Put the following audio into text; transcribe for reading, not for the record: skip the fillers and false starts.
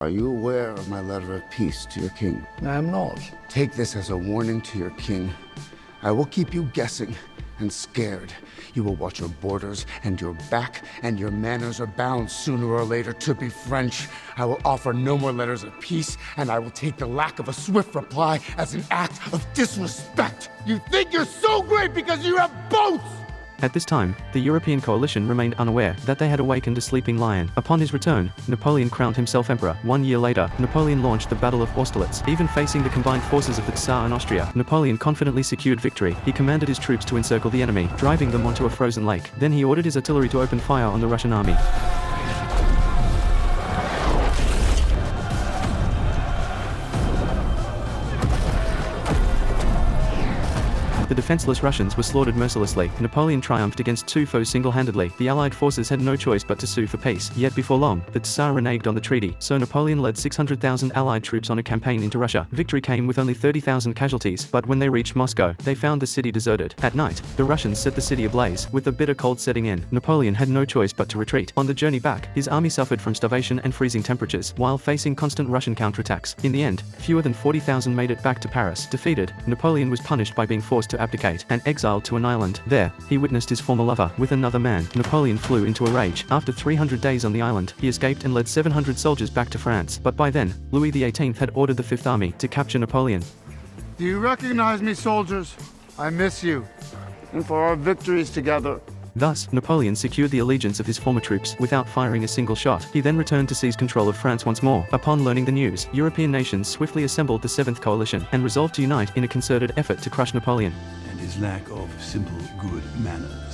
Are you aware of my letter of peace to your king? I am not. Take this as a warning to your king. I will keep you guessing and scared. You will watch your borders and your back, and your manners are bound sooner or later to be French. I will offer no more letters of peace, and I will take the lack of a swift reply as an act of disrespect. You think you're so great because you have boats! At this time, the European coalition remained unaware that they had awakened a sleeping lion. Upon his return, Napoleon crowned himself emperor. 1 year later, Napoleon launched the Battle of Austerlitz. Even facing the combined forces of the Tsar and Austria, Napoleon confidently secured victory. He commanded his troops to encircle the enemy, driving them onto a frozen lake. Then he ordered his artillery to open fire on the Russian army. The defenseless Russians were slaughtered mercilessly. Napoleon triumphed against two foes single-handedly. The Allied forces had no choice but to sue for peace. Yet before long, the Tsar reneged on the treaty, so Napoleon led 600,000 Allied troops on a campaign into Russia. Victory came with only 30,000 casualties, but when they reached Moscow, they found the city deserted. At night, the Russians set the city ablaze. With the bitter cold setting in, Napoleon had no choice but to retreat. On the journey back, his army suffered from starvation and freezing temperatures, while facing constant Russian counterattacks. In the end, fewer than 40,000 made it back to Paris. Defeated, Napoleon was punished by being forced to abdicate and exiled to an island. There, he witnessed his former lover with another man. Napoleon flew into a rage. After 300 days on the island, he escaped and led 700 soldiers back to France. But by then, Louis XVIII had ordered the Fifth Army to capture Napoleon. Do you recognize me, soldiers? I miss you. And for our victories together. Thus, Napoleon secured the allegiance of his former troops without firing a single shot. He then returned to seize control of France once more. Upon learning the news, European nations swiftly assembled the Seventh Coalition and resolved to unite in a concerted effort to crush Napoleon. And his lack of simple good manners.